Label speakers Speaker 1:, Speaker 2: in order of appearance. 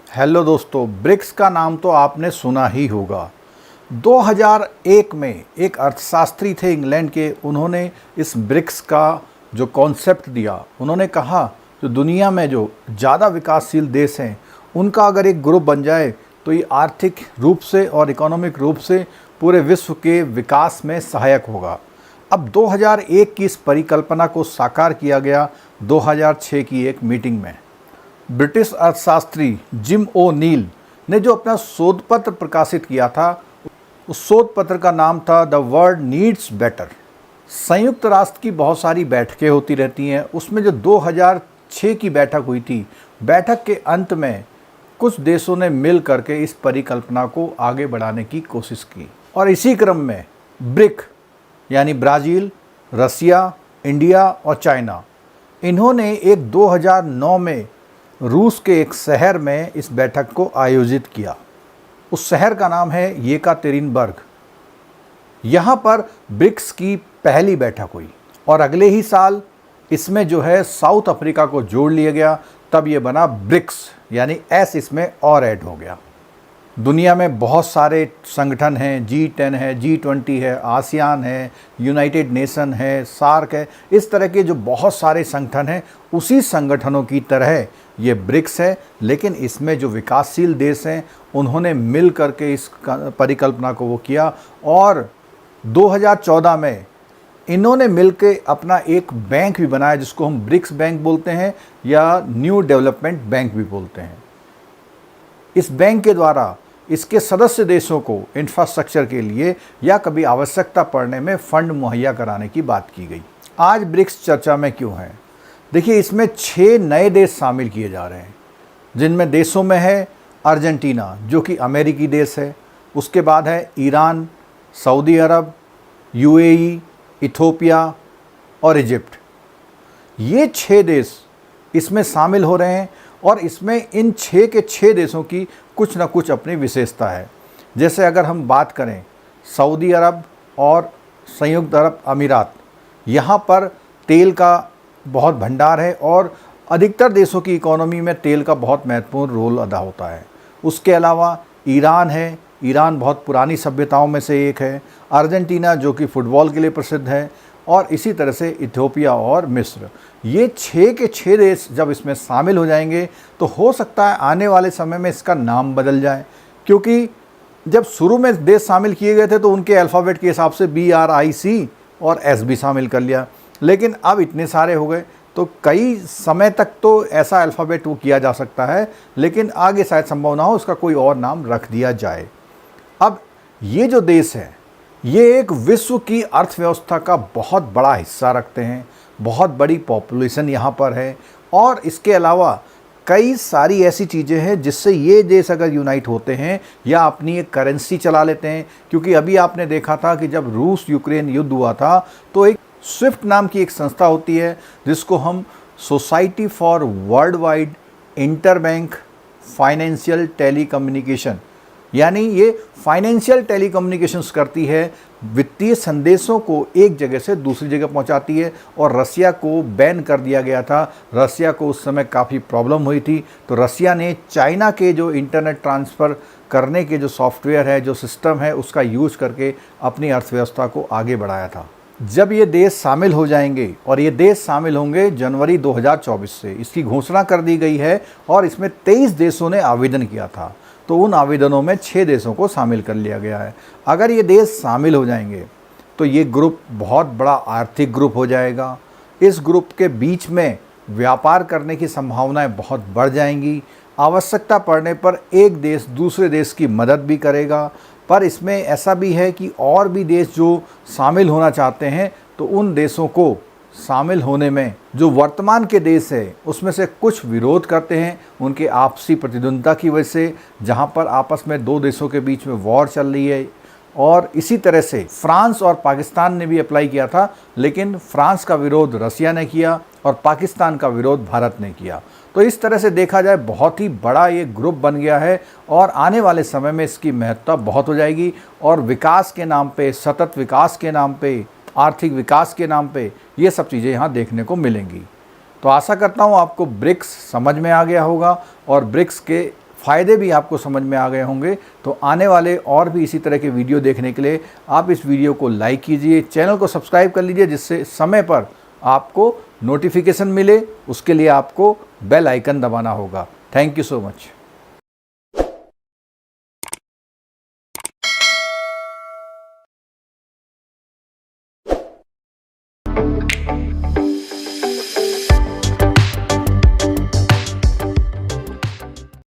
Speaker 1: Hello दोस्तों, BRICS का नाम तो आपने सुना ही होगा। 2001 में एक अर्थशास्त्री थे इंग्लैंड के, उन्होंने इस ब्रिक्स का जो कॉन्सेप्ट दिया, उन्होंने कहा जो दुनिया में जो ज़्यादा विकासशील देश हैं उनका अगर एक ग्रुप बन जाए तो ये आर्थिक रूप से और इकोनॉमिक रूप से पूरे विश्व के विकास में सहायक होगा। अब 2001 की इस परिकल्पना को साकार किया गया 2006 की एक मीटिंग में। ब्रिटिश अर्थशास्त्री जिम ओ नील ने जो अपना शोध पत्र प्रकाशित किया था, उस शोध पत्र का नाम था द वर्ल्ड नीड्स बेटर। संयुक्त राष्ट्र की बहुत सारी बैठकें होती रहती हैं, उसमें जो 2006 की बैठक हुई थी, बैठक के अंत में कुछ देशों ने मिल करके इस परिकल्पना को आगे बढ़ाने की कोशिश की और इसी क्रम में ब्रिक यानी ब्राज़ील, रसिया, इंडिया और चाइना, इन्होंने एक 2009 में रूस के एक शहर में इस बैठक को आयोजित किया। उस शहर का नाम है येकातेरिनबर्ग। यहाँ पर ब्रिक्स की पहली बैठक हुई और अगले ही साल इसमें जो है साउथ अफ्रीका को जोड़ लिया गया, तब ये बना ब्रिक्स, यानी एस इसमें और ऐड हो गया। दुनिया में बहुत सारे संगठन हैं, G10 है, G20 है, आसियान है, यूनाइटेड नेशन है, सार्क है, इस तरह के जो बहुत सारे संगठन हैं, उसी संगठनों की तरह ये ब्रिक्स है। लेकिन इसमें जो विकासशील देश हैं उन्होंने मिल करके इस परिकल्पना को वो किया और 2014 में इन्होंने मिलकर अपना एक बैंक भी बनाया जिसको हम ब्रिक्स बैंक बोलते हैं या न्यू डेवलपमेंट बैंक भी बोलते हैं। इस बैंक के द्वारा इसके सदस्य देशों को इंफ्रास्ट्रक्चर के लिए या कभी आवश्यकता पड़ने में फंड मुहैया कराने की बात की गई। आज ब्रिक्स चर्चा में क्यों है? देखिए, इसमें 6 नए देश शामिल किए जा रहे हैं, जिनमें देशों में है अर्जेंटीना जो कि अमेरिकी देश है, उसके बाद है ईरान, सऊदी अरब, UAE, इथियोपिया और इजिप्ट। ये 6 देश इसमें शामिल हो रहे हैं और इसमें इन 6 के 6 देशों की कुछ ना कुछ अपनी विशेषता है। जैसे अगर हम बात करें सऊदी अरब और संयुक्त अरब अमीरात, यहाँ पर तेल का बहुत भंडार है और अधिकतर देशों की इकोनॉमी में तेल का बहुत महत्वपूर्ण रोल अदा होता है। उसके अलावा ईरान है, ईरान बहुत पुरानी सभ्यताओं में से एक है। अर्जेंटीना जो कि फ़ुटबॉल के लिए प्रसिद्ध है और इसी तरह से इथियोपिया और मिस्र। ये 6 के 6 देश जब इसमें शामिल हो जाएंगे तो हो सकता है आने वाले समय में इसका नाम बदल जाए, क्योंकि जब शुरू में देश शामिल किए गए थे तो उनके अल्फ़ाबेट के हिसाब से BRIC और S भी शामिल कर लिया, लेकिन अब इतने सारे हो गए तो कई समय तक तो ऐसा अल्फ़ाबेट वो किया जा सकता है, लेकिन आगे शायद संभव ना हो उसका कोई और नाम रख दिया जाए। अब ये जो देश है ये एक विश्व की अर्थव्यवस्था का बहुत बड़ा हिस्सा रखते हैं, बहुत बड़ी पॉपुलेशन यहाँ पर है और इसके अलावा कई सारी ऐसी चीज़ें हैं जिससे ये देश अगर यूनाइट होते हैं या अपनी एक करेंसी चला लेते हैं। क्योंकि अभी आपने देखा था कि जब रूस यूक्रेन युद्ध हुआ था तो एक स्विफ्ट नाम की एक संस्था होती है जिसको हम society for world wide interbank financial telecommunication, यानी ये फाइनेंशियल टेलीकम्युनिकेशंस करती है, वित्तीय संदेशों को एक जगह से दूसरी जगह पहुंचाती है। और रसिया को बैन कर दिया गया था, रसिया को उस समय काफ़ी प्रॉब्लम हुई थी, तो रसिया ने चाइना के जो इंटरनेट ट्रांसफ़र करने के जो सॉफ्टवेयर है, जो सिस्टम है, उसका यूज़ करके अपनी अर्थव्यवस्था को आगे बढ़ाया था। जब ये देश शामिल हो जाएंगे और ये देश शामिल होंगे जनवरी 2024 से, इसकी घोषणा कर दी गई है और इसमें 23 देशों ने आवेदन किया था, तो उन आवेदनों में 6 देशों को शामिल कर लिया गया है। अगर ये देश शामिल हो जाएंगे तो ये ग्रुप बहुत बड़ा आर्थिक ग्रुप हो जाएगा। इस ग्रुप के बीच में व्यापार करने की संभावनाएं बहुत बढ़ जाएंगी। आवश्यकता पड़ने पर एक देश दूसरे देश की मदद भी करेगा। पर इसमें ऐसा भी है कि और भी देश जो शामिल होना चाहते हैं तो उन देशों को शामिल होने में जो वर्तमान के देश है उसमें से कुछ विरोध करते हैं उनके आपसी प्रतिद्वंद्विता की वजह से, जहां पर आपस में 2 देशों के बीच में वॉर चल रही है। और इसी तरह से फ्रांस और पाकिस्तान ने भी अप्लाई किया था, लेकिन फ्रांस का विरोध रसिया ने किया और पाकिस्तान का विरोध भारत ने किया। तो इस तरह से देखा जाए बहुत ही बड़ा ये ग्रुप बन गया है और आने वाले समय में इसकी महत्ता बहुत हो जाएगी और विकास के नाम पे, सतत विकास के नाम पे, आर्थिक विकास के नाम पे ये सब चीज़ें यहाँ देखने को मिलेंगी। तो आशा करता हूँ आपको ब्रिक्स समझ में आ गया होगा और ब्रिक्स के फ़ायदे भी आपको समझ में आ गए होंगे। तो आने वाले और भी इसी तरह के वीडियो देखने के लिए आप इस वीडियो को लाइक कीजिए, चैनल को सब्सक्राइब कर लीजिए, जिससे समय पर आपको नोटिफिकेशन मिले। उसके लिए आपको बेल आइकन दबाना होगा। Thank you so much.